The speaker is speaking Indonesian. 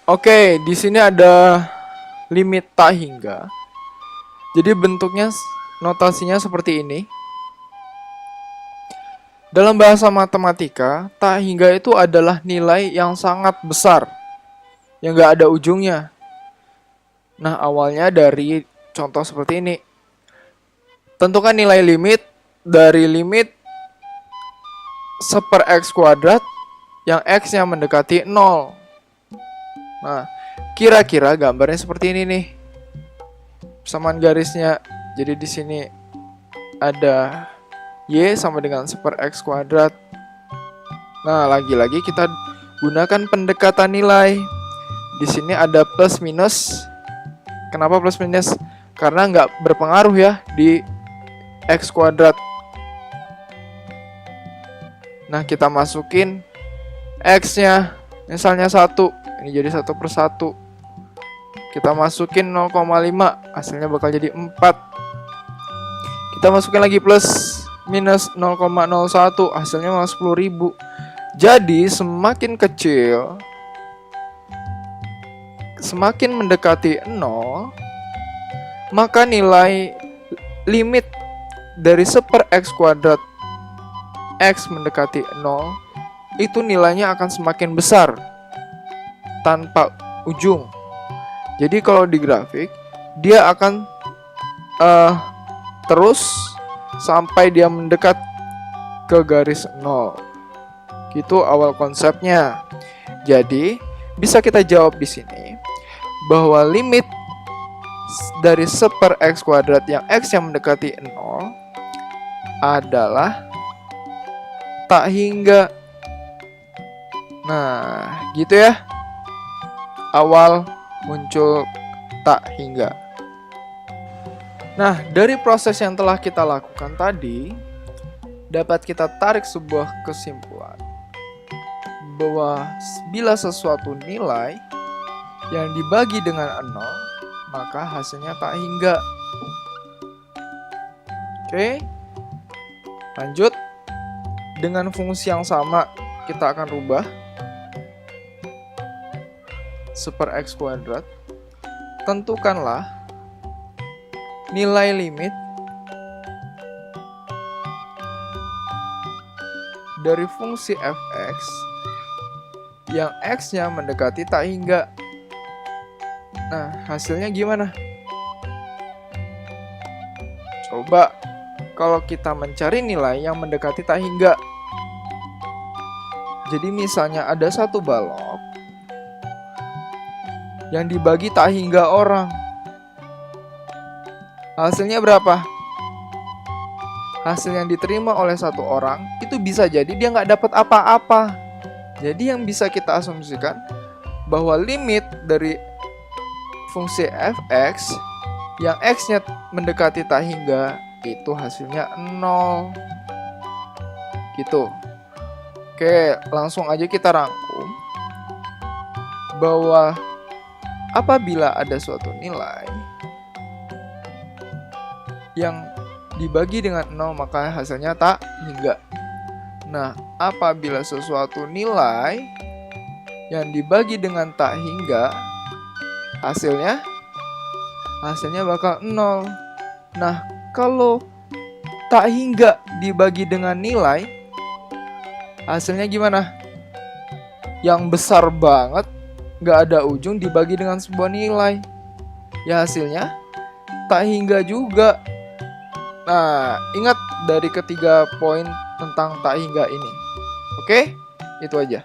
Oke, di sini ada limit tak hingga. Jadi bentuknya notasinya seperti ini. Dalam bahasa matematika, tak hingga itu adalah nilai yang sangat besar, yang gak ada ujungnya. Nah, awalnya dari contoh seperti ini. Tentukan nilai limit dari limit 1/x kuadrat yang x-nya mendekati 0. Nah, kira-kira gambarnya seperti ini nih. Persamaan garisnya. Jadi di sini ada y sama dengan 1/x kuadrat. Nah, lagi-lagi kita gunakan pendekatan nilai. Di sini ada plus minus. Kenapa plus minus? Karena nggak berpengaruh ya di x kuadrat. Nah, kita masukin x-nya, misalnya 1. Ini jadi 1/1. Kita masukin 0,5, hasilnya bakal jadi 4. Kita masukin lagi plus minus 0,01, hasilnya malah 10.000. Jadi semakin kecil, semakin mendekati 0, maka nilai limit dari 1/x kuadrat x mendekati 0 itu nilainya akan semakin besar tanpa ujung. Jadi kalau di grafik dia akan terus sampai dia mendekat ke garis 0. Gitu awal konsepnya. Jadi bisa kita jawab di sini bahwa limit dari 1/x kuadrat yang x yang mendekati 0 adalah tak hingga. Nah, gitu ya. Awal muncul tak hingga. Nah, dari proses yang telah kita lakukan tadi, dapat kita tarik sebuah kesimpulan bahwa bila sesuatu nilai yang dibagi dengan 0, maka hasilnya tak hingga. Oke, lanjut. Dengan fungsi yang sama, kita akan rubah 1/x kuadrat. Tentukanlah nilai limit dari fungsi fx yang x-nya mendekati tak hingga. Nah, hasilnya gimana? Coba kalau kita mencari nilai yang mendekati tak hingga. Jadi misalnya ada satu balok yang dibagi tak hingga orang. Hasilnya berapa? Hasil yang diterima oleh satu orang itu bisa jadi dia nggak dapat apa-apa. Jadi yang bisa kita asumsikan bahwa limit dari fungsi fx yang x-nya mendekati tak hingga itu hasilnya 0. Gitu. Oke, langsung aja kita rangkum bahwa apabila ada suatu nilai yang dibagi dengan 0 maka hasilnya tak hingga. Nah, apabila sesuatu nilai yang dibagi dengan tak hingga, hasilnya bakal 0. Nah, kalau tak hingga dibagi dengan nilai, hasilnya gimana? Yang besar banget, gak ada ujung dibagi dengan sebuah nilai. Ya hasilnya tak hingga juga. Nah, ingat dari ketiga poin tentang tak hingga ini. Oke? Itu aja.